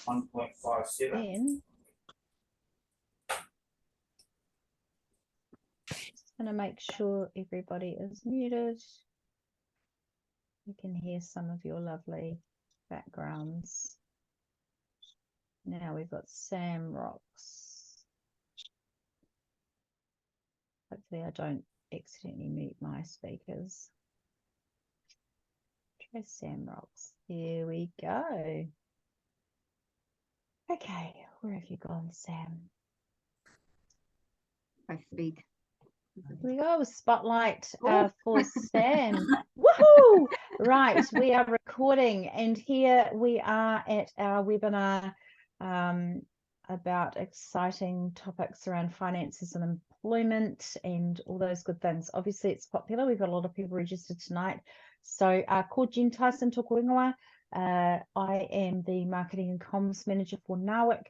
1.57. Then just going to make sure everybody is muted. You can hear some of your lovely backgrounds. Now we've got Sam, Rox. Hopefully I don't accidentally mute my speakers. Try Sam, Rox. Here we go. Okay, where have you gone, Sam? I speak. Here we go, spotlight for Sam. Woohoo! Right, we are recording, and here we are at our webinar about exciting topics around finances and employment and all those good things. Obviously, it's popular. We've got a lot of people registered tonight. So, ko Jen Tyson tōku ingoa. I am the Marketing and Comms Manager for NAWIC,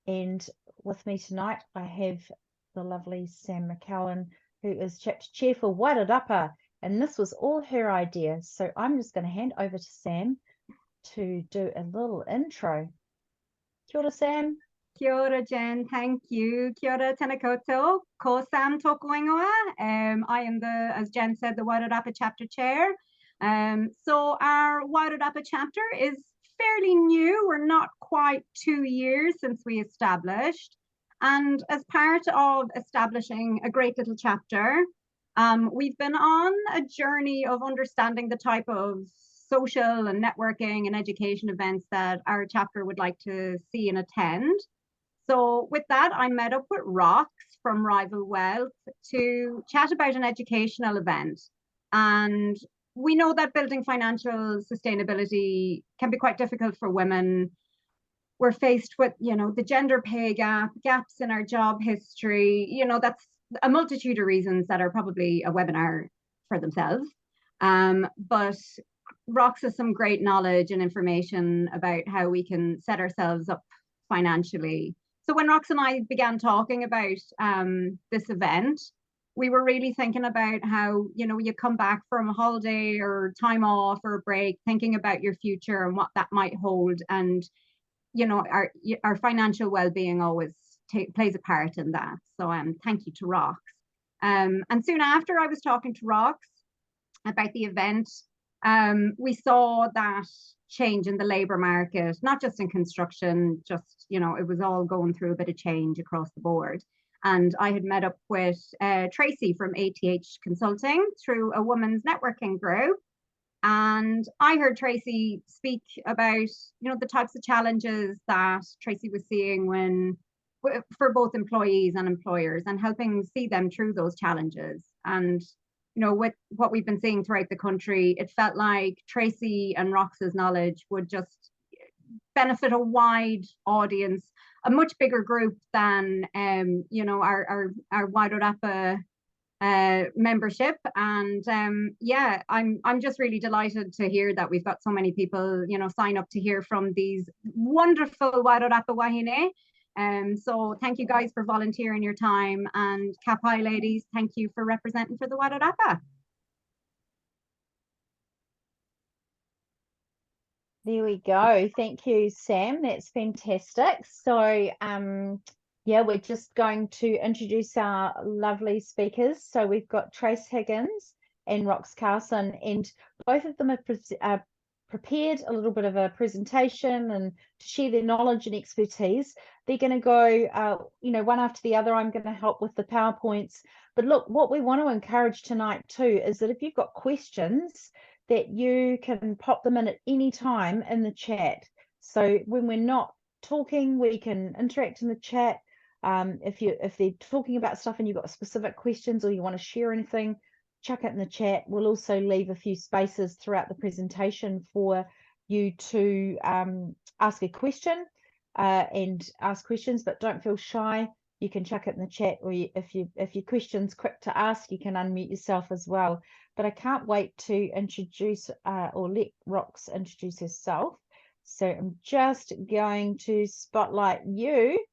and with me tonight, I have the lovely Sam McCowan, who is Chapter Chair for Wairarapa, and this was all her idea. So I'm just going to hand over to Sam to do a little intro. Kia ora, Sam. Kia ora, Jen. Thank you. Kia ora, tēnā koutou. Ko Sam tōku ingoa. I am as Jen said, the Wairarapa Chapter Chair. So our Wairarapa Chapter is fairly new. We're not quite 2 years since we established. And as part of establishing a great little chapter, we've been on a journey of understanding the type of social and networking and education events that our chapter would like to see and attend. So with that, I met up with Rox from Rival Wealth to chat about an educational event. And we know that building financial sustainability can be quite difficult for women. We're faced with, the gender pay gap, gaps in our job history. That's a multitude of reasons that are probably a webinar for themselves. But Rox has some great knowledge and information about how we can set ourselves up financially. So when Rox and I began talking about this event, we were really thinking about how, you come back from a holiday or time off or a break, thinking about your future and what that might hold. And our financial well-being always plays a part in that. So thank you to Rox. And soon after I was talking to Rox about the event, we saw that change in the labour market, not just in construction, just, it was all going through a bit of change across the board. And I had met up with Tracy from ATH Consulting through a women's networking group. And I heard Tracy speak about, the types of challenges that Tracy was seeing for both employees and employers, and helping see them through those challenges. And, with what we've been seeing throughout the country, it felt like Tracy and Rox's knowledge would just benefit a wide audience, a much bigger group than, our Wairarapa membership. And I'm just really delighted to hear that we've got so many people sign up to hear from these wonderful Wairarapa Wāhine. So thank you guys for volunteering your time, and Cap High ladies, thank you for representing for the Wairarapa. There we go. Thank you, Sam. That's fantastic. So we're just going to introduce our lovely speakers. So we've got Trace Higgins and Rox Carlsen, and both of them are prepared a little bit of a presentation and to share their knowledge and expertise. They're going to go, one after the other. I'm going to help with the PowerPoints. But look, what we want to encourage tonight too is that if you've got questions, that you can pop them in at any time in the chat. So when we're not talking, we can interact in the chat. If they're talking about stuff and you've got specific questions or you want to share anything, chuck it in the chat. We'll also leave a few spaces throughout the presentation for you to ask a question and ask questions, but don't feel shy. You can chuck it in the chat, or if your question's quick to ask, you can unmute yourself as well. But I can't wait to introduce or let Rox introduce herself. So I'm just going to spotlight you.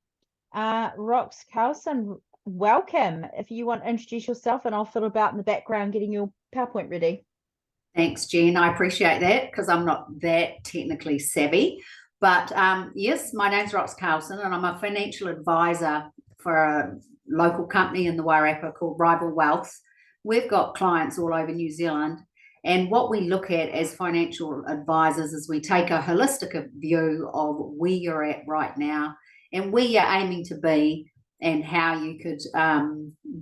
Rox Carlsen, welcome. If you want to introduce yourself, and I'll fiddle about in the background getting your PowerPoint ready. Thanks, Jen. I appreciate that because I'm not that technically savvy. But yes, my name's Rox Carlsen, and I'm a financial advisor for a local company in the Wairarapa called Rival Wealth. We've got clients all over New Zealand, and what we look at as financial advisors is we take a holistic view of where you're at right now and where you're aiming to be and how you could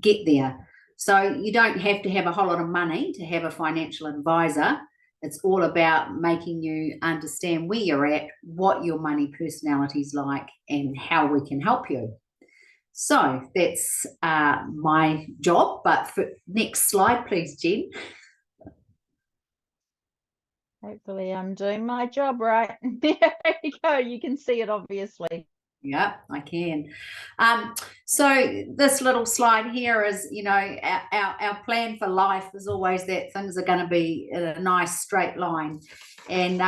get there. So you don't have to have a whole lot of money to have a financial advisor. It's all about making you understand where you're at, what your money personality is like, and how we can help you. So that's my job. But for next slide, please, Jen. Hopefully I'm doing my job right. There you go. You can see it, obviously. Yeah, I can. So this little slide here is, you know, our plan for life is always that things are going to be in a nice straight line. And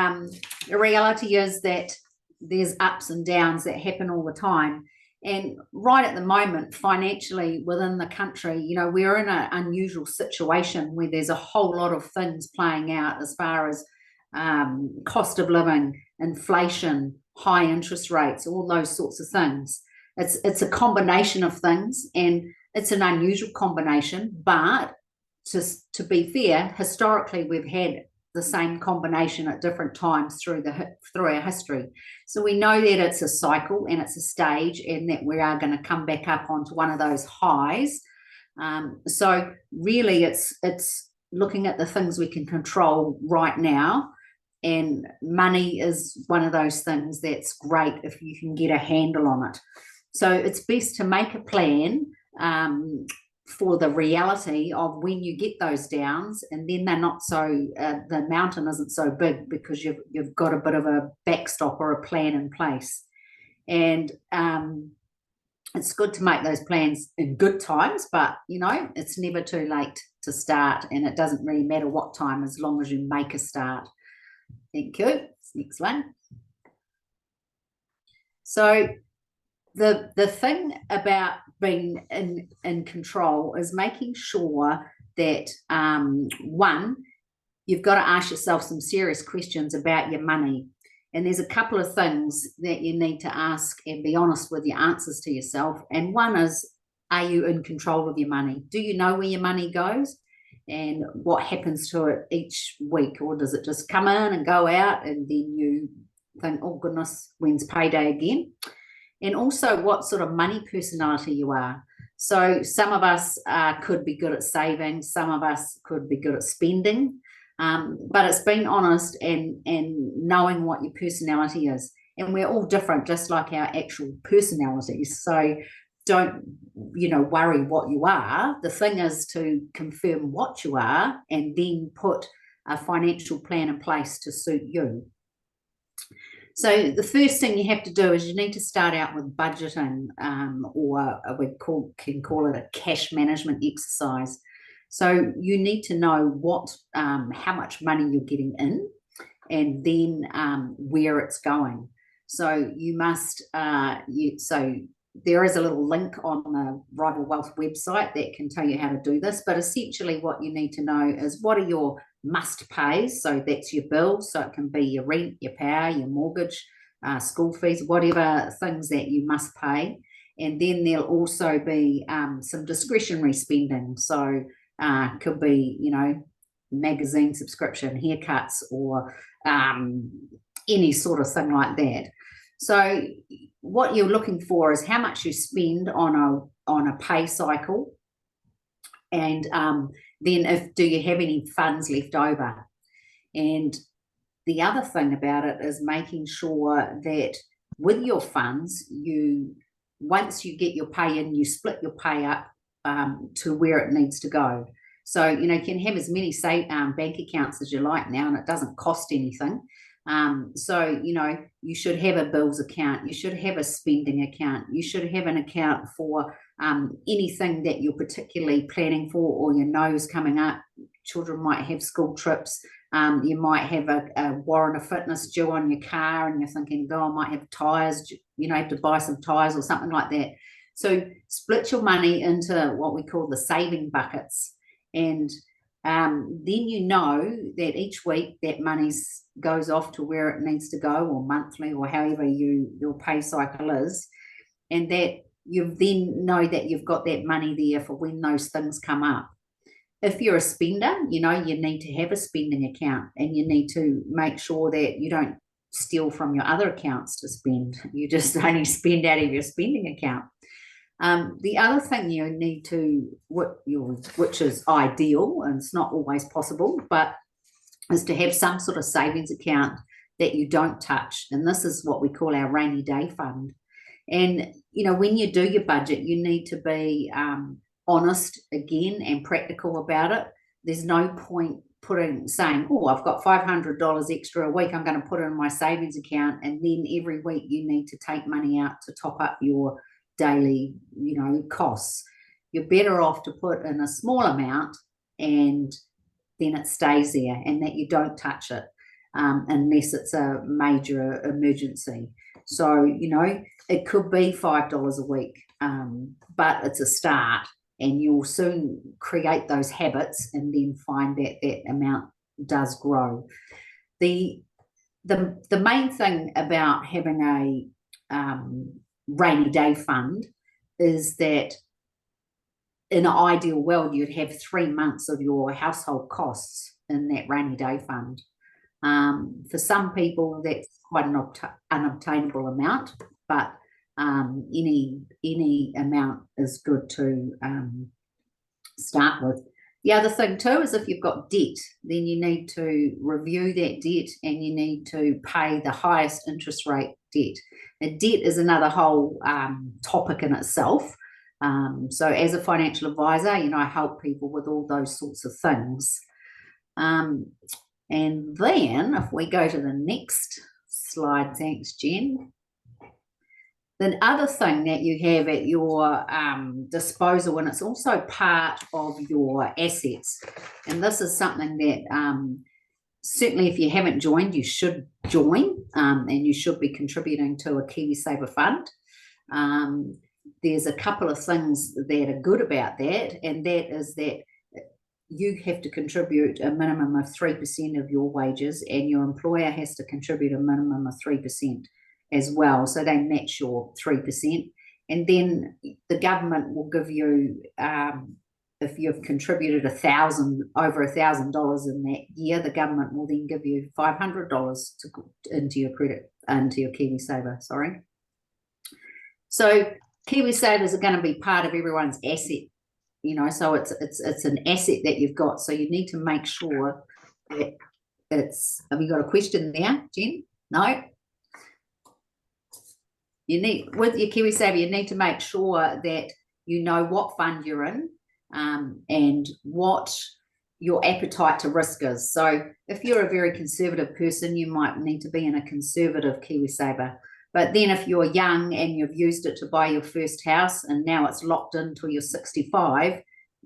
the reality is that there's ups and downs that happen all the time. And right at the moment, financially within the country, you know, we're in an unusual situation where there's a whole lot of things playing out as far as cost of living, inflation, high interest rates, all those sorts of things. It's a combination of things, and it's an unusual combination, but to be fair, historically we've had the same combination at different times through our history. So we know that it's a cycle and it's a stage, and that we are going to come back up onto one of those highs. So really it's looking at the things we can control right now. And money is one of those things that's great if you can get a handle on it. So it's best to make a plan for the reality of when you get those downs, and then they're not so, the mountain isn't so big because you've got a bit of a backstop or a plan in place. And it's good to make those plans in good times, but, you know, it's never too late to start, and it doesn't really matter what time as long as you make a start. Thank you. Next one. So the thing about being in control is making sure that one, you've got to ask yourself some serious questions about your money. And there's a couple of things that you need to ask and be honest with your answers to yourself. And one is, are you in control of your money? Do you know where your money goes and what happens to it each week? Or does it just come in and go out, and then you think, oh goodness, when's payday again? And also what sort of money personality you are. So some of us could be good at saving, some of us could be good at spending, but it's being honest and knowing what your personality is. And we're all different, just like our actual personalities. So don't, you know, worry what you are. The thing is to confirm what you are and then put a financial plan in place to suit you. So the first thing you have to do is you need to start out with budgeting, or we can call it a cash management exercise. So you need to know what, how much money you're getting in, and then where it's going. So you must, so there is a little link on the Rival Wealth website that can tell you how to do this. But essentially what you need to know is what are your must pays. So that's your bills. So it can be your rent, your power, your mortgage, school fees, whatever things that you must pay. And then there'll also be some discretionary spending. So could be, you know, magazine subscription, haircuts, or any sort of thing like that. So what you're looking for is how much you spend on a pay cycle, and then do you have any funds left over. And the other thing about it is making sure that with your funds, once you get your pay in, you split your pay up to where it needs to go. So, you know, you can have as many bank accounts as you like now, and it doesn't cost anything. So, you know, you should have a bills account, you should have a spending account, you should have an account for anything that you're particularly planning for, or your nose coming up. Children might have school trips, you might have a warrant of fitness due on your car, and you're thinking, oh, I might have tires, you know, have to buy some tires or something like that. So split your money into what we call the saving buckets, and then you know that each week that money goes off to where it needs to go, or monthly, or however your pay cycle is, and that you then know that you've got that money there for when those things come up. If you're a spender, you know, you need to have a spending account, and you need to make sure that you don't steal from your other accounts to spend. You just only spend out of your spending account. The other thing you need to, which is ideal, and it's not always possible, but is to have some sort of savings account that you don't touch. And this is what we call our rainy day fund. And, you know, when you do your budget, you need to be honest again and practical about it. There's no point saying, oh, I've got $500 extra a week, I'm going to put it in my savings account, and then every week you need to take money out to top up your daily, you know, costs. You're better off to put in a small amount, and then it stays there, and that you don't touch it unless it's a major emergency. So, you know, it could be $5 a week, but it's a start, and you'll soon create those habits and then find that that amount does grow. The main thing about having a rainy day fund is that in an ideal world, you'd have 3 months of your household costs in that rainy day fund. For some people, that's quite an unobtainable amount, but any amount is good to start with. The other thing too is if you've got debt, then you need to review that debt, and you need to pay the highest interest rate debt. And debt is another whole topic in itself. So as a financial advisor, you know, I help people with all those sorts of things. And then if we go to the next slide, thanks, Jen. The other thing that you have at your disposal, and it's also part of your assets, and this is something that certainly if you haven't joined, you should join, and you should be contributing to a KiwiSaver fund. There's a couple of things that are good about that, and that is that you have to contribute a minimum of 3% of your wages, and your employer has to contribute a minimum of 3% as well. So they match your 3. And then the government will give you, if you've contributed over $1,000 in that year, the government will then give you $500 into your KiwiSaver, sorry. So KiwiSavers are going to be part of everyone's asset, you know, so it's an asset that you've got. So you need to make sure that have you got a question there, Jen? No? You need, with your KiwiSaver, you need to make sure that you know what fund you're in, and what your appetite to risk is. So if you're a very conservative person, you might need to be in a conservative KiwiSaver. But then if you're young and you've used it to buy your first house, and now it's locked in till you're 65,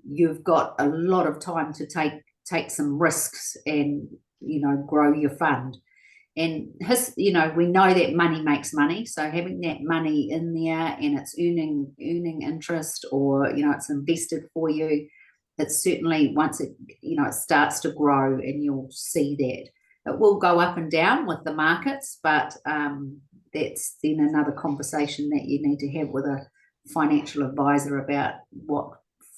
you've got a lot of time to take some risks and, you know, grow your fund. And you know, we know that money makes money, so having that money in there and it's earning interest, or, you know, it's invested for you, it's certainly, once it, you know, it starts to grow, and you'll see that it will go up and down with the markets, but that's then another conversation that you need to have with a financial advisor about what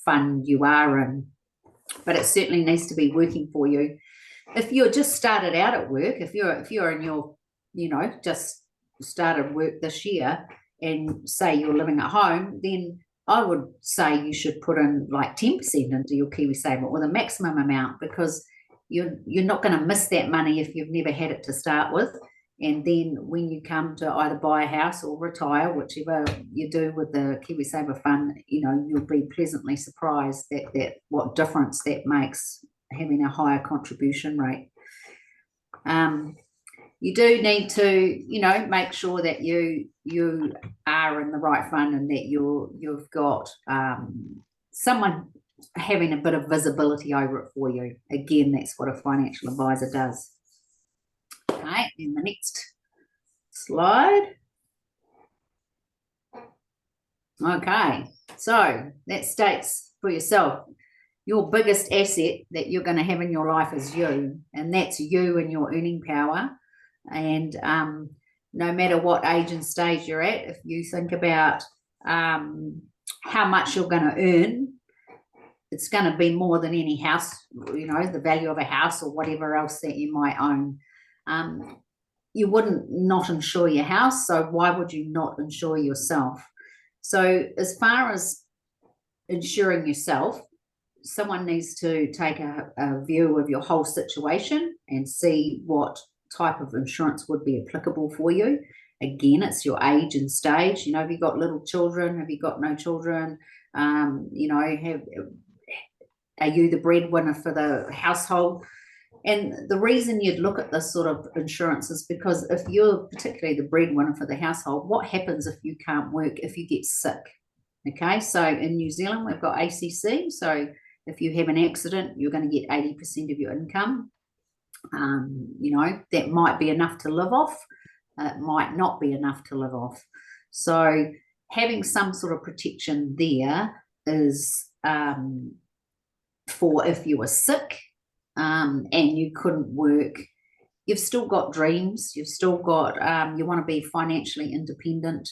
fund you are in. But it certainly needs to be working for you. If you're just started out at work, if you're in your, you know, just started work this year, and say you're living at home, then I would say you should put in like 10% into your KiwiSaver, or the maximum amount, because you're not going to miss that money if you've never had it to start with. And then when you come to either buy a house or retire, whichever you do with the KiwiSaver fund, you know, you'll be pleasantly surprised that what difference that makes, having a higher contribution rate. You do need to, you know, make sure that you are in the right fund, and that you've got someone having a bit of visibility over it for you. Again, that's what a financial advisor does. Okay, and the next slide. Okay, so that states for yourself, your biggest asset that you're going to have in your life is you, and that's you and your earning power. And no matter what age and stage you're at, if you think about how much you're going to earn, it's going to be more than any house, the value of a house or whatever else that you might own. You wouldn't not insure your house, so why would you not insure yourself? So as far as insuring yourself, someone needs to take a view of your whole situation and see what type of insurance would be applicable for you. Again, it's your age and stage. Have you got little children? Have you got no children? Are you the breadwinner for the household? And the reason you'd look at this sort of insurance is because if you're particularly the breadwinner for the household, what happens if you can't work, if you get sick? Okay, so in New Zealand, we've got ACC. So if you have an accident, you're going to get 80% of your income. That might be enough to live off. It might not be enough to live off. So having some sort of protection there is for if you were sick and you couldn't work, you've still got dreams, you've still got, you want to be financially independent.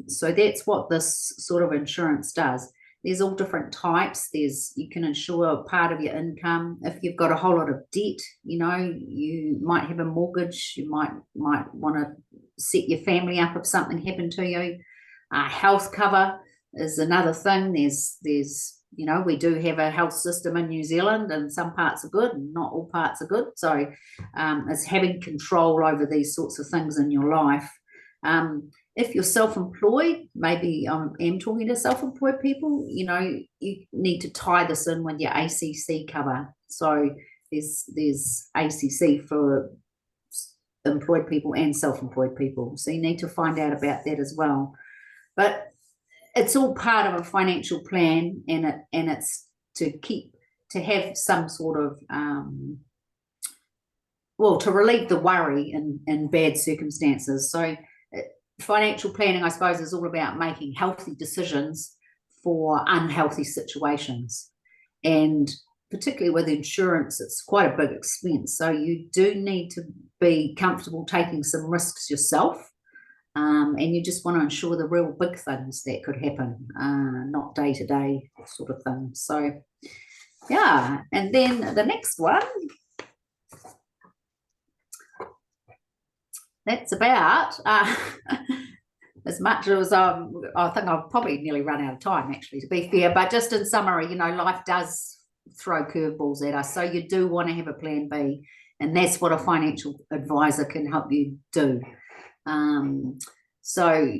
So that's what this sort of insurance does. There's all different types. You can insure part of your income. If you've got a whole lot of debt, you might have a mortgage. You might want to set your family up if something happened to you. Health cover is another thing. There's we do have a health system in New Zealand, and some parts are good and not all parts are good. So it's having control over these sorts of things in your life. If you're self-employed, maybe I am talking to self-employed people, you need to tie this in with your ACC cover. So there's ACC for employed people and self-employed people. So you need to find out about that as well. But it's all part of a financial plan, and it's to have some sort of to relieve the worry in bad circumstances. So financial planning, I suppose, is all about making healthy decisions for unhealthy situations. And particularly with insurance, it's quite a big expense. So you do need to be comfortable taking some risks yourself. And you just want to insure the real big things that could happen, not day-to-day sort of things. So, yeah. And then the next one, that's about as much as I think I've probably nearly run out of time, actually, to be fair. But just in summary, life does throw curveballs at us. So you do want to have a plan B, and that's what a financial advisor can help you do. So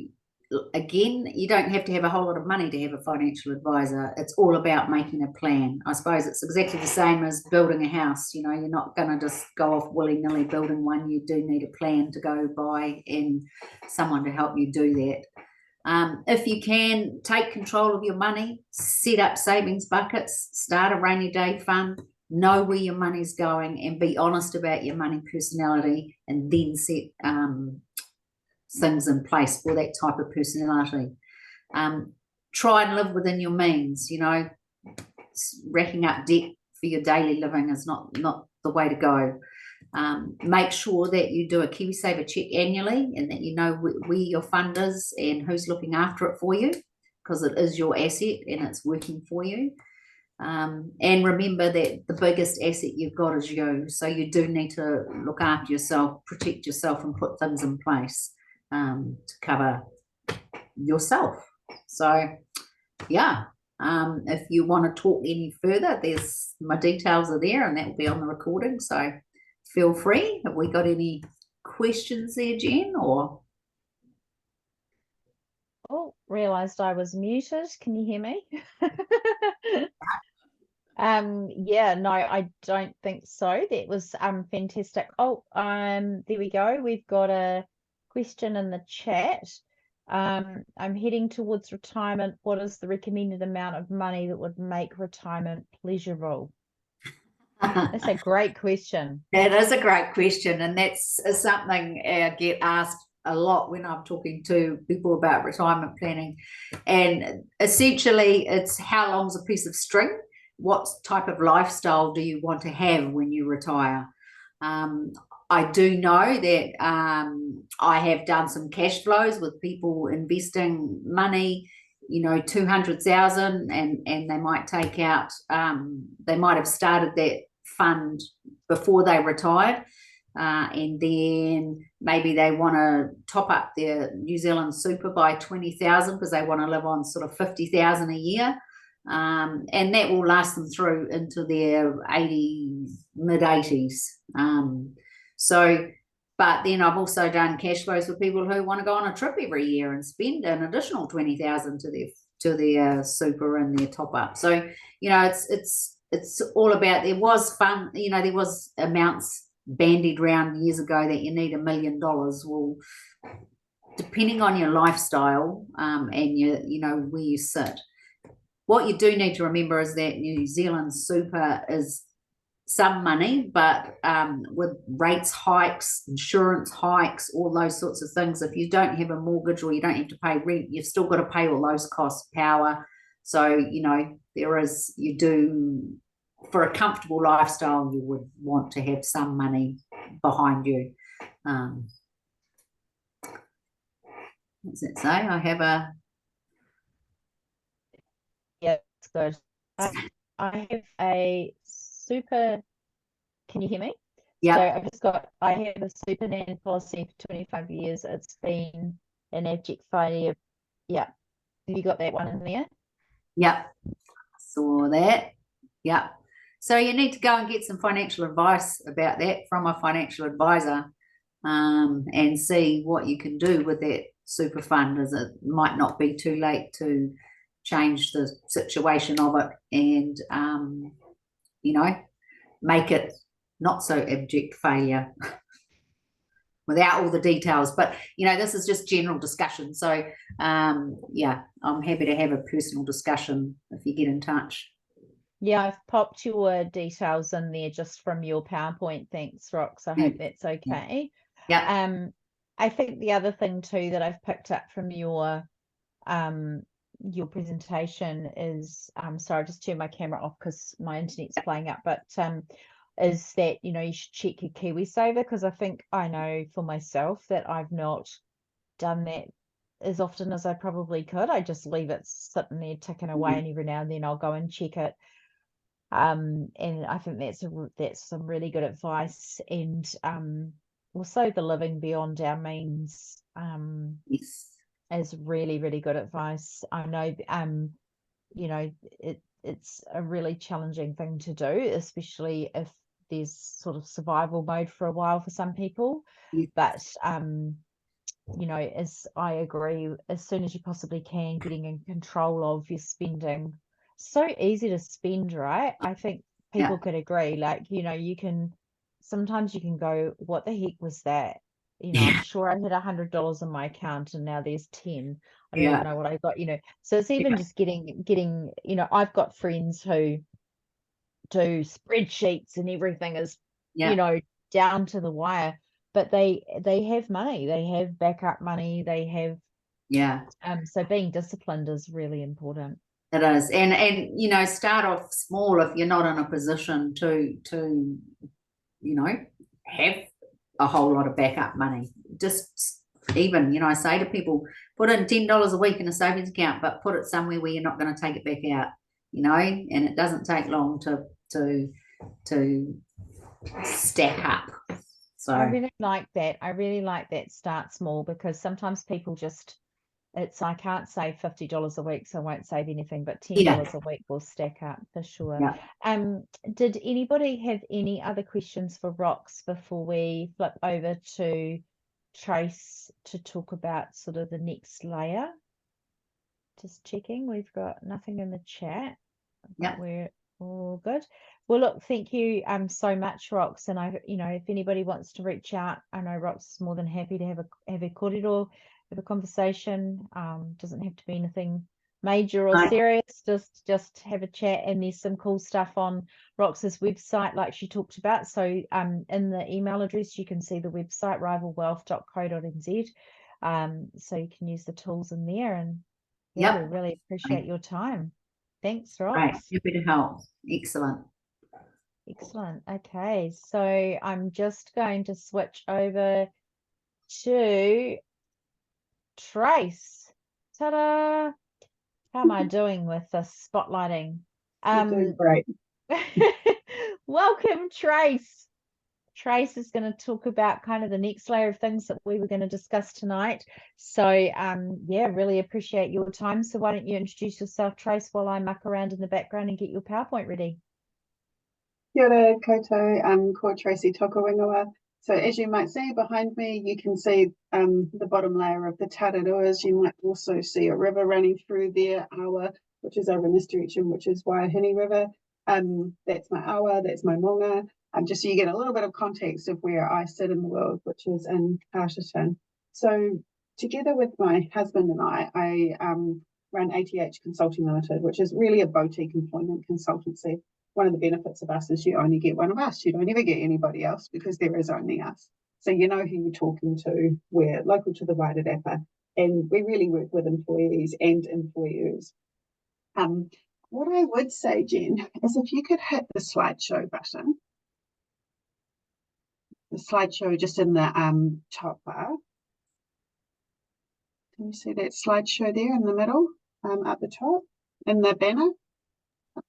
again, you don't have to have a whole lot of money to have a financial advisor. It's all about making a plan. I suppose it's exactly the same as building a house. You're not going to just go off willy-nilly building one. You do need a plan to go by and someone to help you do that. If you can, take control of your money, set up savings buckets, start a rainy day fund, know where your money's going, and be honest about your money personality, and then set things in place for that type of personality. Try and live within your means. Racking up debt for your daily living is not the way to go. Make sure that you do a KiwiSaver check annually, and that you know where your fund is and who's looking after it for you, because it is your asset and it's working for you. And remember that the biggest asset you've got is you. So you do need to look after yourself, protect yourself, and put things in place to cover yourself. So yeah, if you want to talk any further, my details are there, and that will be on the recording, so feel free. Have we got any questions there, Jen? Or realized I was muted. Can you hear me? Yeah, no, I don't think so. That was fantastic. There we go. We've got a question in the chat. I'm heading towards retirement. What is the recommended amount of money that would make retirement pleasurable? That's a great question. That is a great question, and that's something I get asked a lot when I'm talking to people about retirement planning. And essentially, it's how long's a piece of string. what type of lifestyle do you want to have when you retire? I do know that I have done some cash flows with people investing money, 200,000, and they might take out, they might have started that fund before they retired, and then maybe they want to top up their New Zealand super by 20,000 because they want to live on sort of 50,000 a year. And that will last them through into their mid-80s. But then I've also done cash flows with people who want to go on a trip every year and spend an additional 20,000 to their super and their top up. So it's all about, there was fun, there was amounts bandied around years ago that you need $1 million. Well, depending on your lifestyle and where you sit, what you do need to remember is that New Zealand super is some money, but with rates hikes, insurance hikes, all those sorts of things, if you don't have a mortgage or you don't have to pay rent, you've still got to pay all those costs, power. So, you do, for a comfortable lifestyle, you would want to have some money behind you. What does it say? I have a... Yeah, it's good. I have a super, can you hear me? Yeah. So I have a super nan policy for 25 years. It's been an abject failure. Yeah. Have you got that one in there? Yep. Saw that. Yep. So you need to go and get some financial advice about that from a financial advisor, and see what you can do with that super fund, as it might not be too late to change the situation of it and, make it not so abject failure without all the details. But, this is just general discussion. So, yeah, I'm happy to have a personal discussion if you get in touch. Yeah, I've popped your details in there just from your PowerPoint. Thanks, Rox. I hope that's okay. Yeah. I think the other thing too that I've picked up from your presentation is, sorry, I just turned my camera off because my internet's playing up, but is that, you should check your KiwiSaver, because I know for myself that I've not done that as often as I probably could. I just leave it sitting there ticking away, and every now and then I'll go and check it. And I think that's some really good advice. And also the living beyond our means Yes. is really, really good advice. I know it's a really challenging thing to do, especially if there's sort of survival mode for a while for some people. Yes. But as I agree, as soon as you possibly can, getting in control of your spending. So easy to spend, right? I think people could agree. Like, sometimes you can go, what the heck was that? I'm sure I had $100 in my account and now there's 10. I don't even know what I got, So it's even just getting, I've got friends who do spreadsheets and everything is, down to the wire, but they have money, they have backup money, they have, so being disciplined is really important. It is. And start off small if you're not in a position to have a whole lot of backup money. Just even, I say to people, put in $10 a week in a savings account, but put it somewhere where you're not going to take it back out, and it doesn't take long to stack up. So I really like that. Start small, because sometimes people just, I can't save $50 a week, so I won't save anything, but $10 a week will stack up for sure. Did anybody have any other questions for Rox before we flip over to Trace to talk about sort of the next layer? Just checking, we've got nothing in the chat. We're all good. Well, look, thank you so much, Rox. And if anybody wants to reach out, I know Rox is more than happy to have a corridor, have a conversation. Doesn't have to be anything major or serious, just have a chat. And there's some cool stuff on Rox's website, like she talked about. So in the email address, you can see the website, rivalwealth.co.nz. So you can use the tools in there. And we really appreciate your time. Thanks, Right, Rox. happy to help. Excellent. Excellent. Okay, so I'm just going to switch over to Trace. Ta-da! How am I doing with the spotlighting? You're doing great. Welcome, Trace. Trace is going to talk about kind of the next layer of things that we were going to discuss tonight. So, yeah, really appreciate your time. So why don't you introduce yourself, Trace, while I muck around in the background and get your PowerPoint ready. Kia ora koutou, ko Tracy Tokawengawa. So as you might see behind me, you can see the bottom layer of the Tararuas. You might also see a river running through there, Awa, which is over in this direction, which is Wāhine River. That's my Awa, that's my Monga. Just so you get a little bit of context of where I sit in the world, which is in Carterton. So together with my husband and I run ATH Consulting Limited, which is really a boutique employment consultancy. One of the benefits of us is you only get one of us. You don't ever get anybody else because there is only us. So you know who you're talking to. We're local to the Wairarapa, and we really work with employees and employers. What I would say, Jen, is if you could hit the slideshow button. The slideshow just in the top bar. Can you see that slideshow there in the middle, at the top, in the banner?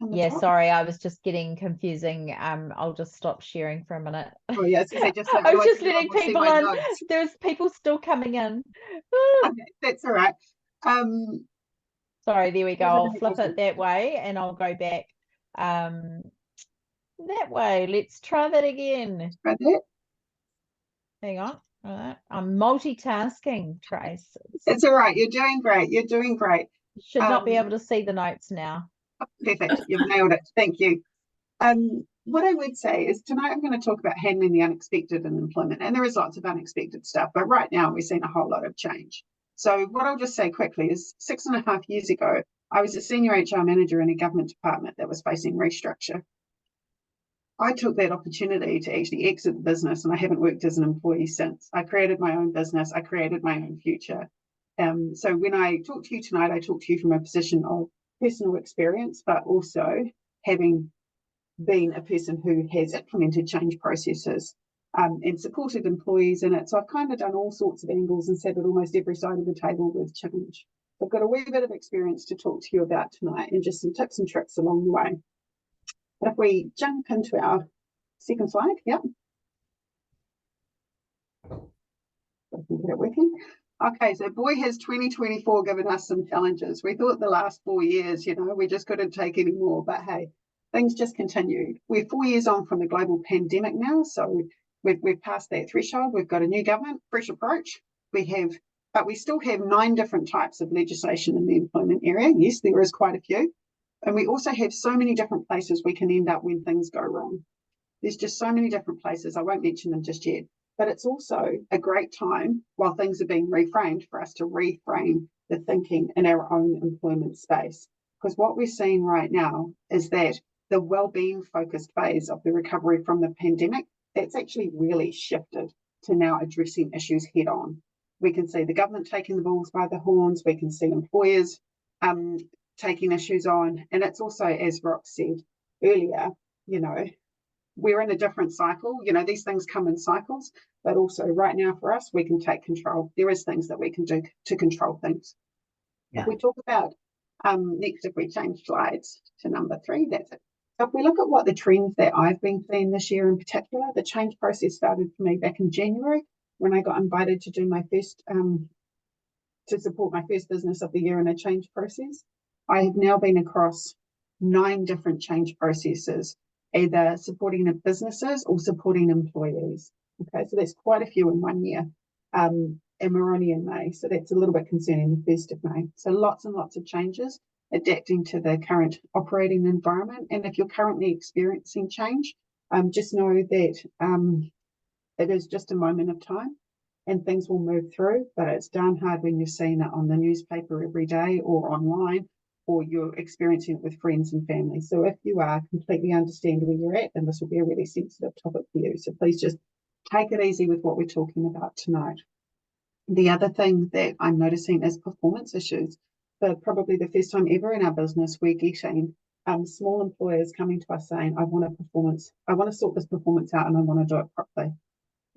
Yeah, top? sorry, I was just getting confusing. I'll just stop sharing for a minute. Oh yeah, just I was just letting people in. There's people still coming in. Okay, that's all right. Sorry, there we go. I'll flip it that way and I'll go back that way. Let's try that again. Try that. Hang on. All right. I'm multitasking, Trace. It's all right. You're doing great. You're doing great. You should not be able to see the notes now. Perfect. You've nailed it. Thank you. What I would say is tonight I'm going to talk about handling the unexpected in employment. And there is lots of unexpected stuff, but right now we're seeing a whole lot of change. So what I'll just say quickly is 6.5 years ago, I was a senior HR manager in a government department that was facing restructure. I took that opportunity to actually exit the business, and I haven't worked as an employee since. I created my own business. I created my own future. So when I talk to you tonight, I talk to you from a position of personal experience, but also having been a person who has implemented change processes and supported employees in it. So I've kind of done all sorts of angles and sat at almost every side of the table with change. I've got a wee bit of experience to talk to you about tonight and just some tips and tricks along the way. But if we jump into our second slide, yep. I can get it working. Okay, so boy, has 2024 given us some challenges. We thought the last 4 years, we just couldn't take any more, but hey, things just continued. We're 4 years on from the global pandemic now, so we've passed that threshold. We've got a new government, fresh approach. But we still have 9 different types of legislation in the employment area. Yes, there is quite a few. And we also have so many different places we can end up when things go wrong. There's just so many different places. I won't mention them just yet. But it's also a great time while things are being reframed for us to reframe the thinking in our own employment space. Because what we're seeing right now is that the well-being focused phase of the recovery from the pandemic, that's actually really shifted to now addressing issues head on. We can see the government taking the bulls by the horns. We can see employers taking issues on. And it's also, as Rox said earlier, we're in a different cycle. These things come in cycles, but also right now for us, we can take control. There is things that we can do to control things. Yeah. If we talk about next, if we change slides to number 3, that's it. So if we look at what the trends that I've been seeing this year in particular, the change process started for me back in January when I got invited to do my first, to support my first business of the year in a change process. I have now been across 9 different change processes, either supporting businesses or supporting employees. Okay, so that's quite a few in 1 year. And we're only in May, so that's a little bit concerning, the 1st of May. So lots and lots of changes, adapting to the current operating environment. And if you're currently experiencing change, just know that it is just a moment of time and things will move through, but it's darn hard when you're seeing it on the newspaper every day or online, or you're experiencing it with friends and family. So if you are, completely understand where you're at, then this will be a really sensitive topic for you. So please just take it easy with what we're talking about tonight. The other thing that I'm noticing is performance issues. probably the first time ever in our business, we're getting small employers coming to us saying, I want to sort this performance out and I want to do it properly.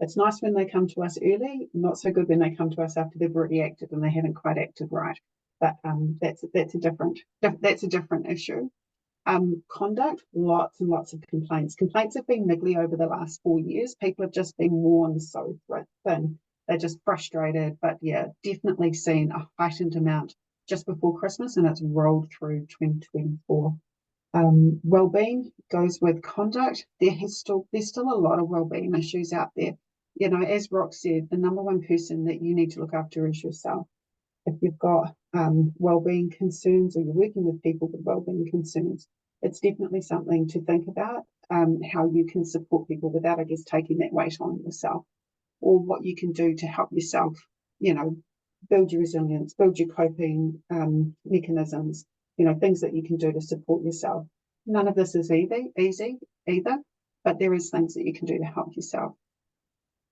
It's nice when they come to us early, not so good when they come to us after they've already acted and they haven't quite acted right. But that's a different issue. Conduct, lots and lots of complaints. Complaints have been niggly over the last 4 years. People have just been worn so thin. They're just frustrated. But yeah, definitely seen a heightened amount just before Christmas, and it's rolled through 2024. Wellbeing goes with conduct. There's still a lot of wellbeing issues out there. You know, as Rox said, the number one person that you need to look after is yourself. If you've got wellbeing concerns, or you're working with people with wellbeing concerns, it's definitely something to think about, how you can support people without, I guess, taking that weight on yourself, or what you can do to help yourself, you know, build your resilience, build your coping mechanisms, you know, things that you can do to support yourself. None of this is easy either, but there is things that you can do to help yourself.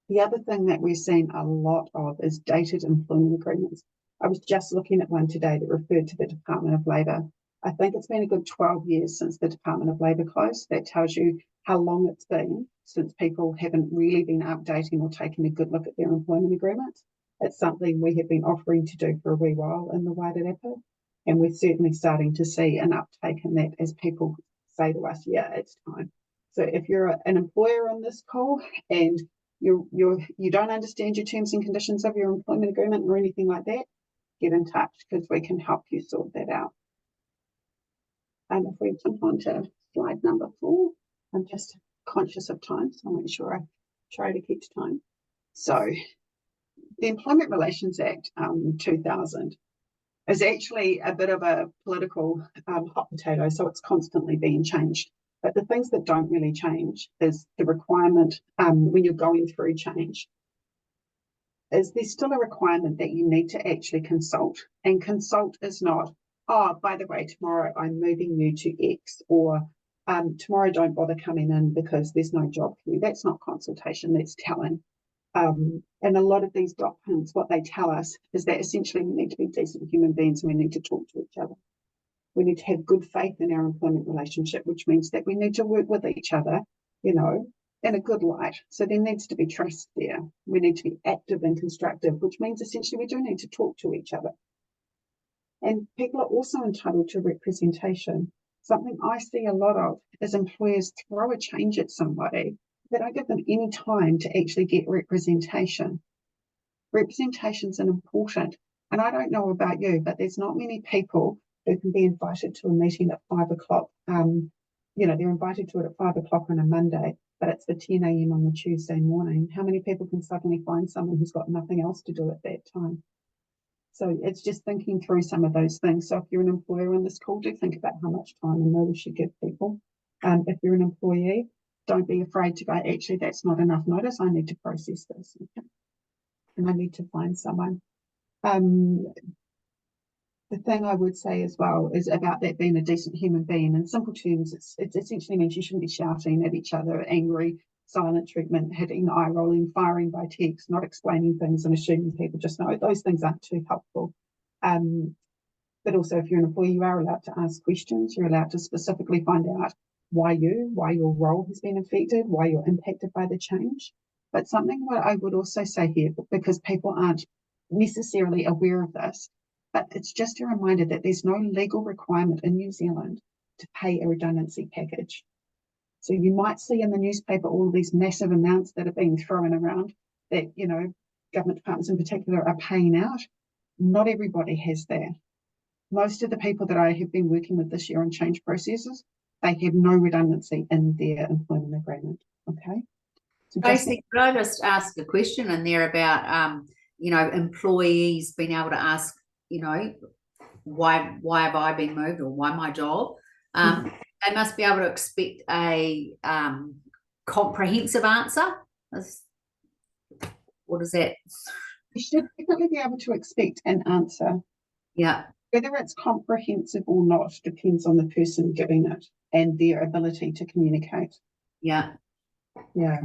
The other thing that we're seeing a lot of is dated employment agreements. I was just looking at one today that referred to the Department of Labour. I think it's been a good 12 years since the Department of Labour closed. That tells you how long it's been since people haven't really been updating or taking a good look at their employment agreements. It's something we have been offering to do for a wee while in the Wairarapa, and we're certainly starting to see an uptake in that as people say to us, yeah, it's time. So if you're an employer on this call and you don't understand your terms and conditions of your employment agreement or anything like that, get in touch, because we can help you sort that out. And if we jump on to slide number 4, I'm just conscious of time, so I'll make sure I try to keep to time. So the Employment Relations Act 2000 is actually a bit of a political hot potato, so it's constantly being changed. But the things that don't really change is the requirement when you're going through change. Is there's still a requirement that you need to actually consult, and consult is not, oh, by the way, tomorrow I'm moving you to X, or tomorrow don't bother coming in because there's no job for you. That's not consultation, that's telling. And a lot of these documents, what they tell us is that essentially we need to be decent human beings and we need to talk to each other. We need to have good faith in our employment relationship, which means that we need to work with each other, you know, in a good light. So there needs to be trust there. We need to be active and constructive, which means essentially we do need to talk to each other. And people are also entitled to representation. Something I see a lot of is employers throw a change at somebody. They don't give them any time to actually get representation. Representation is important. And I don't know about you, but there's not many people who can be invited to a meeting at 5 o'clock. You know, they're invited to it at 5 o'clock on a Monday, but it's the 10 a.m. on the Tuesday morning. How many people can suddenly find someone who's got nothing else to do at that time? So it's just thinking through some of those things. So if you're an employer on this call, do think about how much time and notice you give people. If you're an employee, don't be afraid to go, actually, that's not enough notice. I need to process this. Okay? And I need to find someone. The thing I would say as well is about that being a decent human being. In simple terms, it essentially means you shouldn't be shouting at each other, angry, silent treatment, hitting, eye rolling, firing by text, not explaining things and assuming people just know. Those things aren't too helpful. But also, if you're an employee, you are allowed to ask questions. You're allowed to specifically find out why your role has been affected, why you're impacted by the change. But something what I would also say here, because people aren't necessarily aware of this, but it's just a reminder that there's no legal requirement in New Zealand to pay a redundancy package. So you might see in the newspaper all these massive amounts that are being thrown around that, you know, government departments in particular are paying out. Not everybody has that. Most of the people that I have been working with this year on change processes, they have no redundancy in their employment agreement. Okay. So Basically, could I just ask a question in there about, you know, employees being able to ask, you know, why have I been moved, or why my job? They must be able to expect a comprehensive answer. What is that? You should definitely be able to expect an answer. Yeah. Whether it's comprehensive or not depends on the person giving it and their ability to communicate. Yeah. Yeah.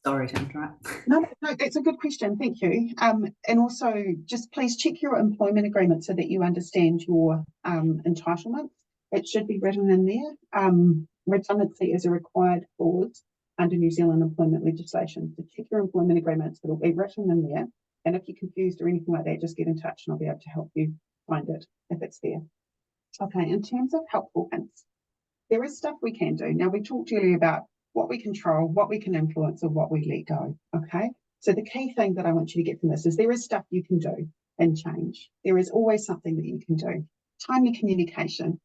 Sorry to interrupt. No, that's a good question. Thank you. And also just please check your employment agreement so that you understand your entitlements. It should be written in there. Redundancy is a required clause under New Zealand employment legislation. So check your employment agreements. It'll be written in there. And if you're confused or anything like that, just get in touch and I'll be able to help you find it if it's there. Okay, in terms of helpful hints, there is stuff we can do. Now, we talked earlier about what we control, what we can influence, or what we let go, okay? So the key thing that I want you to get from this is there is stuff you can do and change. There is always something that you can do. Timely communication,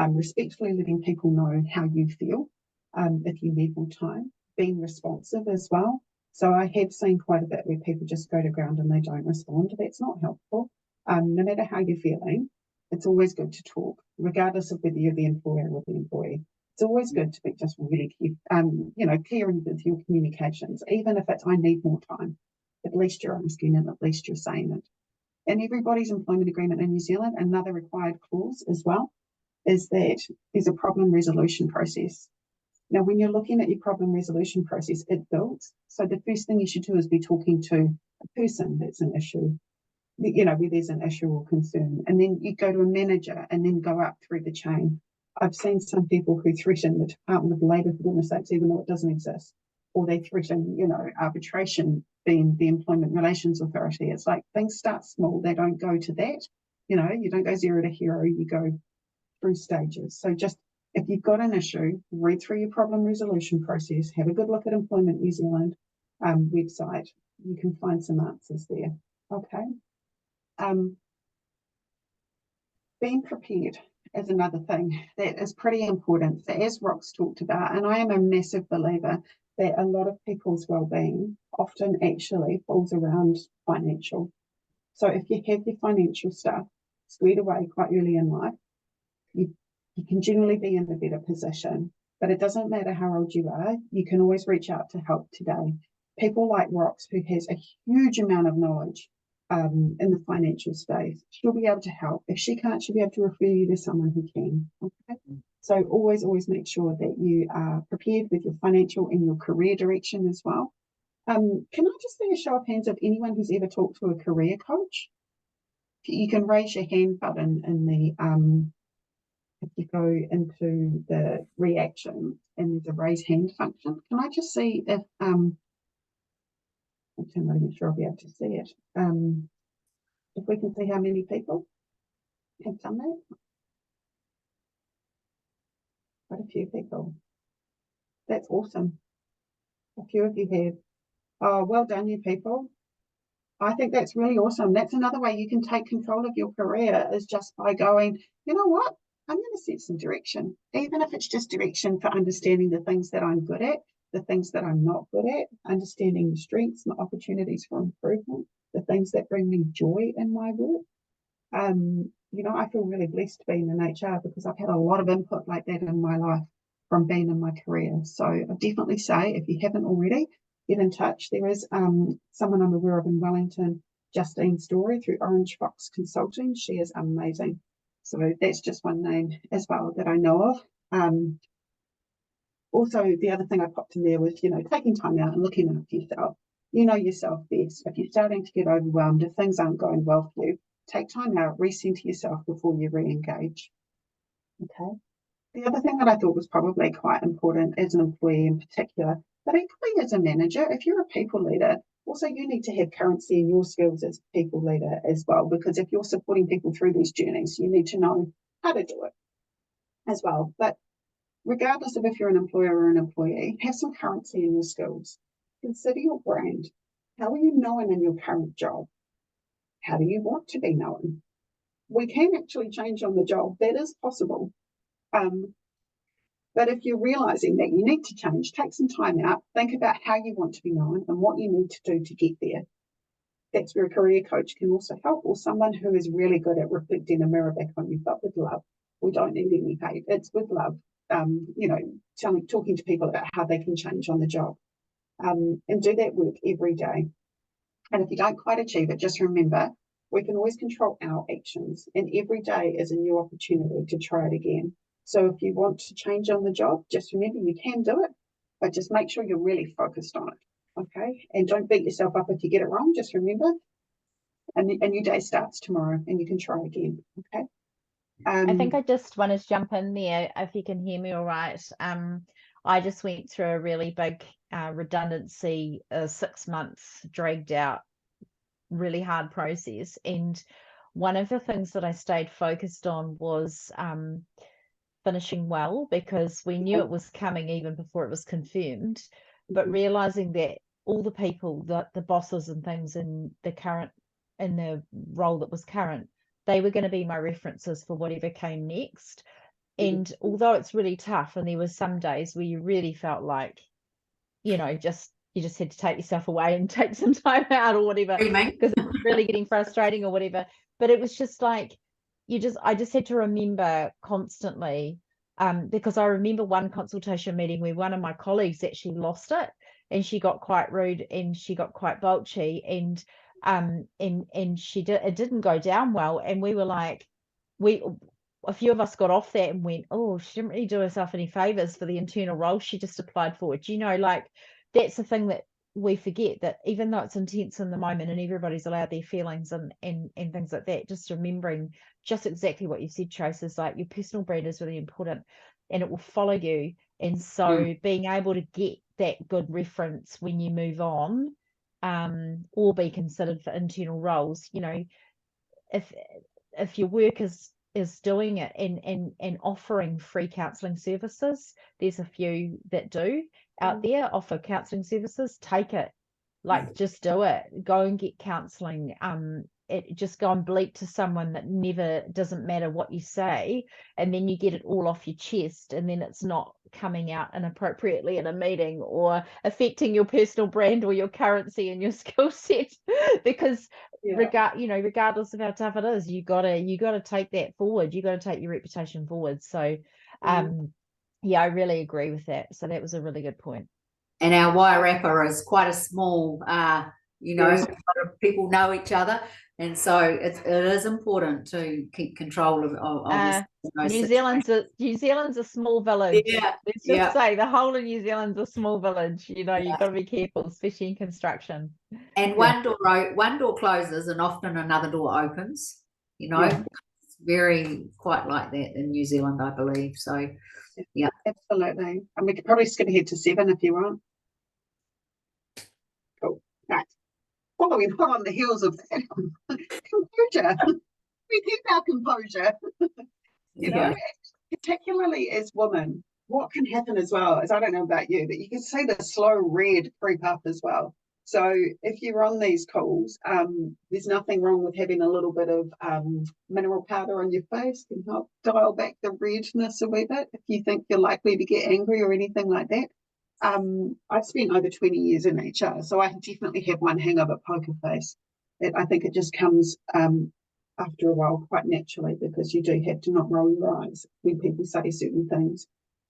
respectfully letting people know how you feel if you need more time, being responsive as well. So I have seen quite a bit where people just go to ground and they don't respond. That's not helpful. No matter how you're feeling, it's always good to talk, regardless of whether you're the employer or the employee. It's always good to be just really clear with your communications, even if it's I need more time. At least you're asking and at least you're saying it. In everybody's employment agreement in New Zealand, another required clause as well is that there's a problem resolution process. Now, when you're looking at your problem resolution process, it builds. So the first thing you should do is be talking to a person that's an issue, where there's an issue or concern. And then you go to a manager and then go up through the chain. I've seen some people who threaten the Department of Labour, for goodness sakes, even though it doesn't exist. Or they threaten, arbitration being the Employment Relations Authority. It's like things start small. They don't go to that. You don't go zero to hero. You go through stages. So just if you've got an issue, read through your problem resolution process, have a good look at Employment New Zealand website. You can find some answers there. Okay. Being prepared is another thing that is pretty important. So as Rox talked about, and I am a massive believer that a lot of people's well-being often actually falls around financial. So if you have your financial stuff squared away quite early in life, you can generally be in a better position. But it doesn't matter how old you are, you can always reach out to help today. People like Rox, who has a huge amount of knowledge in the financial space, she'll be able to help. If she can't, she'll be able to refer you to someone who can. Okay. So always make sure that you are prepared with your financial and your career direction as well. Can I just see a show of hands of anyone who's ever talked to a career coach? You can raise your hand button in the if you go into the reaction and there's a raise hand function. Can I just see if I'm not even sure I'll be able to see it. If we can see how many people have done that. Quite a few people. That's awesome. A few of you have. Oh, well done, you people. I think that's really awesome. That's another way you can take control of your career, is just by going, you know what? I'm going to set some direction, even if it's just direction for understanding the things that I'm good at, the things that I'm not good at, understanding the strengths and the opportunities for improvement, the things that bring me joy in my work. I feel really blessed being in HR because I've had a lot of input like that in my life from being in my career. So I definitely say, if you haven't already, get in touch. There is someone I'm aware of in Wellington, Justine Story, through Orange Fox Consulting. She is amazing. So that's just one name as well that I know of. Also, the other thing I popped in there was, taking time out and looking after yourself. You know yourself best. If you're starting to get overwhelmed, if things aren't going well for you, take time out, recenter yourself before you re-engage. Okay. The other thing that I thought was probably quite important as an employee in particular, but equally as a manager, if you're a people leader, also you need to have currency in your skills as a people leader as well, because if you're supporting people through these journeys, you need to know how to do it as well. But regardless of if you're an employer or an employee, have some currency in your skills. Consider your brand. How are you known in your current job? How do you want to be known? We can actually change on the job. That is possible. But if you're realizing that you need to change, take some time out, think about how you want to be known and what you need to do to get there. That's where a career coach can also help, or someone who is really good at reflecting a mirror back on you, but with love. We don't need any hate. It's with love. Talking to people about how they can change on the job, and do that work every day. And if you don't quite achieve it, just remember, we can always control our actions, and every day is a new opportunity to try it again. So if you want to change on the job, just remember you can do it, but just make sure you're really focused on it. Okay, and don't beat yourself up if you get it wrong. Just remember, and a new day starts tomorrow, and you can try again. Okay. I think I just want to jump in there if you can hear me all right. I just went through a really big redundancy, 6 months dragged out, really hard process. And one of the things that I stayed focused on was finishing well, because we knew it was coming even before it was confirmed, but realizing that all the people, the bosses and things in the role that was current, they were going to be my references for whatever came next. And although it's really tough, and there were some days where you really felt like, you just had to take yourself away and take some time out or whatever, because it was really getting frustrating or whatever. But it was just like, I just had to remember constantly, because I remember one consultation meeting where one of my colleagues actually lost it, and she got quite rude and she got quite bulgy, and it didn't go down well. And we were like, a few of us got off that and went, oh, she didn't really do herself any favors for the internal role she just applied for. Like, that's the thing that we forget, that even though it's intense in the moment and everybody's allowed their feelings and things like that, just remembering just exactly what you said, Trace, is like your personal brand is really important and it will follow you. And so being able to get that good reference when you move on, or be considered for internal roles, if your work is doing it and offering free counselling services, there's a few that do out there offer counselling services. Take it, like, just do it. Go and get counselling. Just go and bleat to someone that never, doesn't matter what you say, and then you get it all off your chest, and then it's not coming out inappropriately in a meeting or affecting your personal brand or your currency and your skill set. Because regardless of how tough it is, you gotta take that forward. You gotta take your reputation forward. So I really agree with that. So that was a really good point. And our Wairarapa is quite a small, a lot of people know each other, and so it is important to keep control of New Zealand's a small village. Let's just say the whole of New Zealand's a small village. You've got to be careful, especially in construction. And one door closes and often another door opens. It's very quite like that in New Zealand, I believe. So yeah, absolutely. And we could probably skip ahead to 7 if you want. Cool. Right. Following on the heels of that, composure. We keep our composure. Particularly as women, what can happen as well is, I don't know about you, but you can see the slow red creep up as well. So if you're on these calls, there's nothing wrong with having a little bit of mineral powder on your face. Can help dial back the redness a wee bit if you think you're likely to get angry or anything like that. I've spent over 20 years in HR, so I definitely have one hang of a poker face. I think it just comes after a while quite naturally, because you do have to not roll your eyes when people say certain things.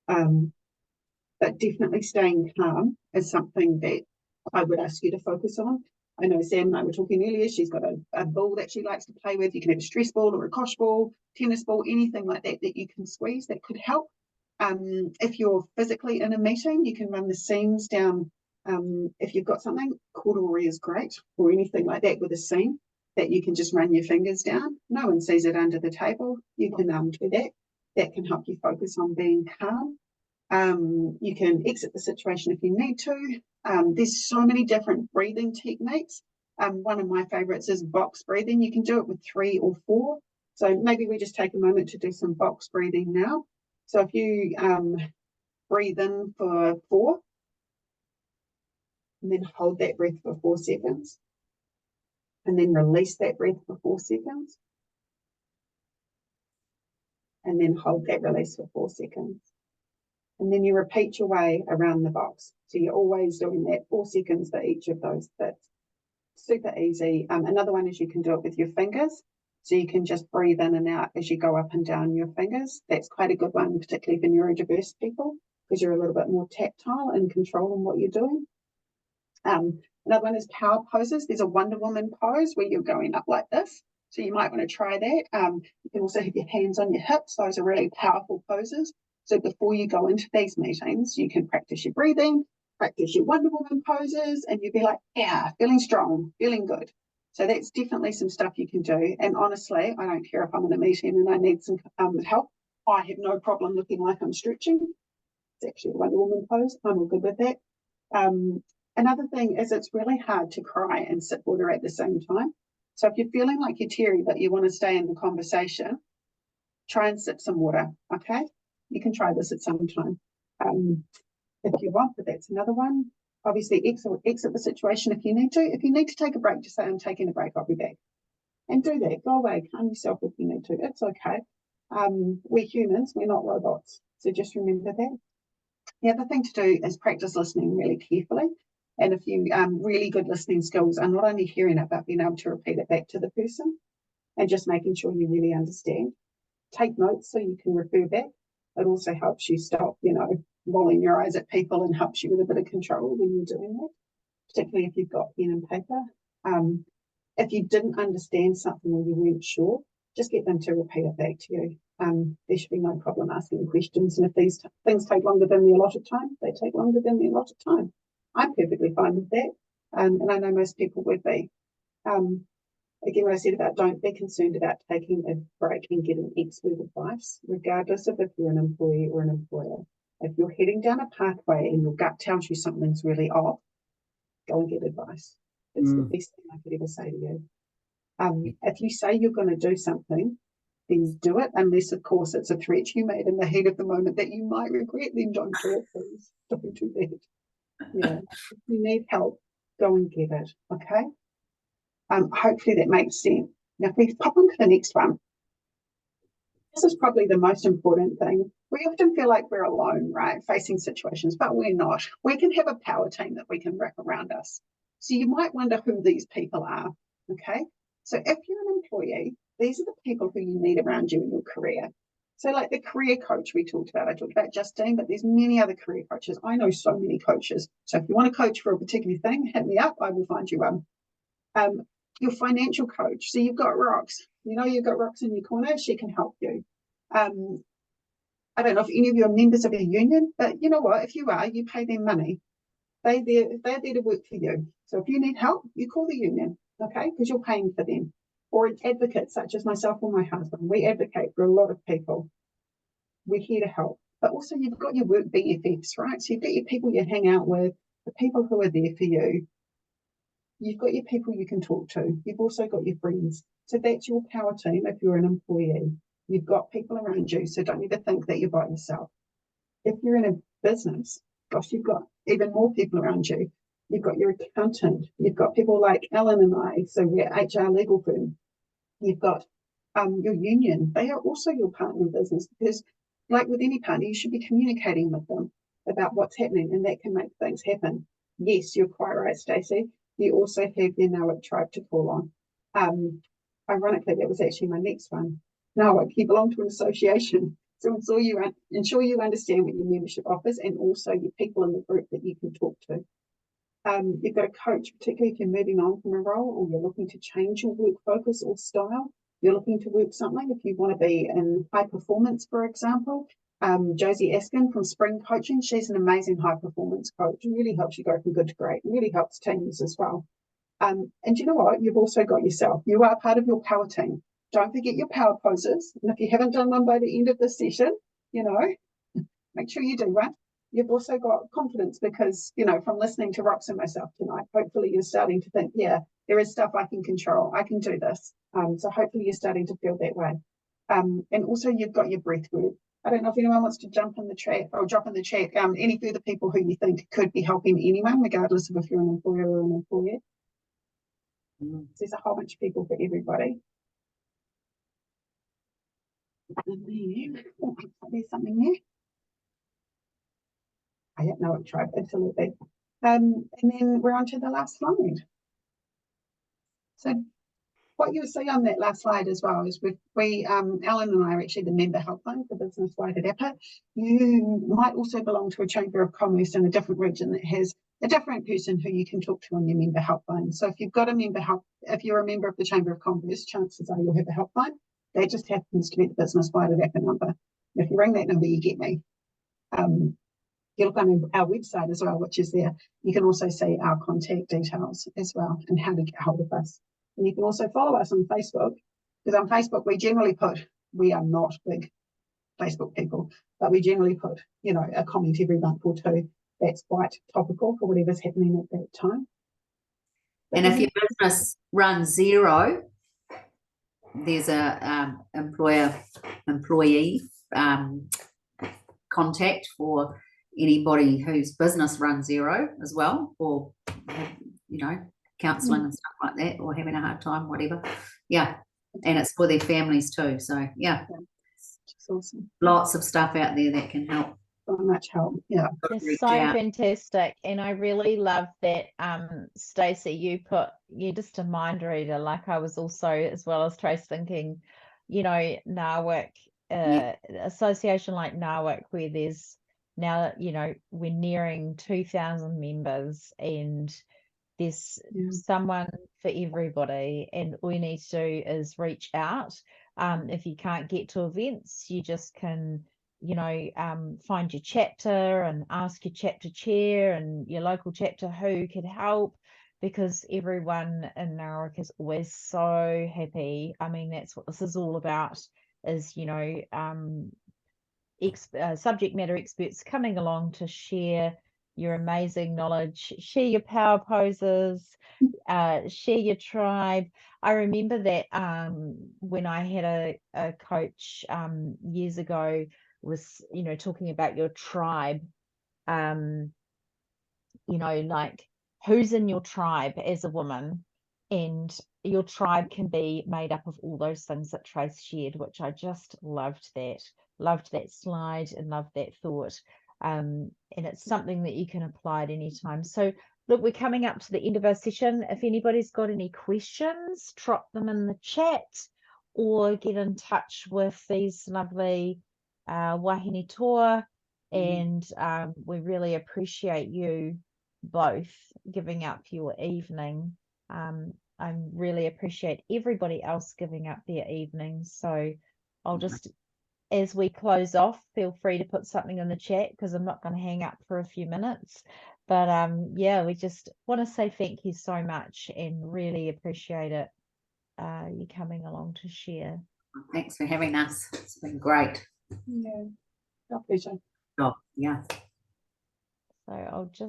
But definitely staying calm is something that I would ask you to focus on. I know Sam and I were talking earlier, she's got a ball that she likes to play with. You can have a stress ball or a kosh ball, tennis ball, anything like that you can squeeze that could help. If you're physically in a meeting, you can run the seams down. If you've got something, corduroy is great, or anything like that with a seam that you can just run your fingers down. No one sees it under the table. You can do that. That can help you focus on being calm. You can exit the situation if you need to. There's so many different breathing techniques. One of my favorites is box breathing. You can do it with 3 or 4. So maybe we just take a moment to do some box breathing now. So if you breathe in for 4, and then hold that breath for 4 seconds, and then release that breath for 4 seconds, and then hold that release for 4 seconds. And then you repeat your way around the box. So you're always doing that 4 seconds for each of those bits. Super easy. Another one is you can do it with your fingers. So you can just breathe in and out as you go up and down your fingers. That's quite a good one, particularly for neurodiverse people, because you're a little bit more tactile and controlling what you're doing. Another one is power poses. There's a Wonder Woman pose where you're going up like this. So you might want to try that. You can also have your hands on your hips. Those are really powerful poses. So before you go into these meetings, you can practice your breathing. practice your Wonder Woman poses, and you'd be like, yeah, feeling strong, feeling good. So that's definitely some stuff you can do. And honestly, I don't care if I'm in a meeting and I need some help. I have no problem looking like I'm stretching. It's actually a Wonder Woman pose. I'm all good with that. Another thing is it's really hard to cry and sip water at the same time. So if you're feeling like you're teary but you want to stay in the conversation, try and sip some water, okay? You can try this at some time if you want, but that's another one. Obviously, exit the situation if you need to. If you need to take a break, just say, I'm taking a break, I'll be back. And do that. Go away, calm yourself if you need to. It's okay. We're humans, we're not robots. So just remember that. The other thing to do is practice listening really carefully. And if you really good listening skills are not only hearing it, but being able to repeat it back to the person and just making sure you really understand. Take notes so you can refer back. It also helps you stop, rolling your eyes at people and helps you with a bit of control when you're doing that, particularly if you've got pen and paper. If you didn't understand something or you weren't sure, just get them to repeat it back to you. There should be no problem asking questions. And if these things take longer than the allotted time, they take longer than the allotted time. I'm perfectly fine with that. And I know most people would be. Again, what I said about don't be concerned about taking a break and getting expert advice, regardless of if you're an employee or an employer. If you're heading down a pathway and your gut tells you something's really off, go and get advice. It's the best thing I could ever say to you. If you say you're going to do something, then do it, unless, of course, it's a threat you made in the heat of the moment that you might regret, then don't do it, please. Don't do that. Yeah. If you need help, go and get it, okay? Hopefully that makes sense. Now, if we pop on to the next one, this is probably the most important thing. We often feel like we're alone, right, facing situations, but we're not. We can have a power team that we can wrap around us. So you might wonder who these people are, okay? So if you're an employee, these are the people who you need around you in your career. So like the career coach we talked about, I talked about Justine, but there's many other career coaches. I know so many coaches. So if you want to coach for a particular thing, hit me up, I will find you one. Your financial coach. So you've got Rox. You've got Rox in your corner. She can help you. I don't know if any of you are members of a union, but you know what? If you are, you pay them money. They're there to work for you. So if you need help, you call the union, okay? Because you're paying for them. Or an advocate such as myself or my husband. We advocate for a lot of people. We're here to help. But also you've got your work BFFs, right? So you've got your people you hang out with, the people who are there for you. You've got your people you can talk to. You've also got your friends. So that's your power team if you're an employee. You've got people around you, so don't ever think that you're by yourself. If you're in a business, gosh, you've got even more people around you. You've got your accountant. You've got people like Ellen and I, so we're HR legal firm. You've got your union. They are also your partner in business because, like with any partner, you should be communicating with them about what's happening, and that can make things happen. Yes, you're quite right, Stacey. You also have the Noah tribe to call on. Ironically, that was actually my next one. Noah, you belong to an association. So ensure you understand what your membership offers and also your people in the group that you can talk to. You've got a coach, particularly if you're moving on from a role or you're looking to change your work focus or style. You're looking to work something. If you want to be in high performance, for example, Josie Askin from Spring Coaching, she's an amazing high performance coach. It really helps you go from good to great. It really helps teams as well. And you know what? You've also got yourself. You are part of your power team. Don't forget your power poses. And if you haven't done one by the end of the session, make sure you do one. You've also got confidence because, from listening to Rox and myself tonight, hopefully you're starting to think, yeah, there is stuff I can control. I can do this. So hopefully you're starting to feel that way. And also you've got your breath work. I don't know if anyone wants to jump in the chat or drop in the chat any further people who you think could be helping anyone, regardless of if you're an employer or an employee. There's a whole bunch of people for everybody. And then, there's something there. I don't know what tribe, absolutely. And then we're on to the last slide. So what you'll see on that last slide as well is Alan and I are actually the member helpline for Business Wairarapa. You might also belong to a Chamber of Commerce in a different region that has a different person who you can talk to on your member helpline. So if you've got if you're a member of the Chamber of Commerce, chances are you'll have a helpline. That just happens to be the Business Wairarapa number. If you ring that number, you get me. you look on our website as well, which is there, you can also see our contact details as well and how to get hold of us. And you can also follow us on Facebook, because on Facebook we generally put, we are not big Facebook people, but we generally put, you know, a comment every month or two that's quite topical for whatever's happening at that time. But And if your business runs zero, there's a employee contact for anybody whose business runs zero as well, or, you know, counselling and stuff like that, or having a hard time, whatever. Yeah, and it's for their families too. So yeah, awesome. Lots of stuff out there that can help. So much help. Yeah, it's so fantastic, and I really love that. Stacey, you're just a mind reader. Like I was also, as well as Trace, thinking, you know, NAWIC, association like NAWIC, where there's now, you know, we're nearing 2,000 members, and there's someone for everybody, and all you need to do is reach out. If you can't get to events, you just can, you know, find your chapter and ask your chapter chair and your local chapter who could help, because everyone in NAWIC is always so happy. I mean, that's what this is all about, is, you know, subject matter experts coming along to share your amazing knowledge, share your power poses, share your tribe. I remember that when I had a coach years ago, was, you know, talking about your tribe, you know, like who's in your tribe as a woman, and your tribe can be made up of all those things that Trace shared, which I just loved that slide and loved that thought. And it's something that you can apply at any time. So look, we're coming up to the end of our session. If anybody's got any questions, drop them in the chat or get in touch with these lovely Wāhine tour. And we really appreciate you both giving up your evening. I really appreciate everybody else giving up their evening. So I'll just, as we close off, feel free to put something in the chat, because I'm not going to hang up for a few minutes. But yeah, we just want to say thank you so much and really appreciate it, you coming along to share. Thanks for having us. It's been great. Yeah, our pleasure. Oh, yeah. So I'll just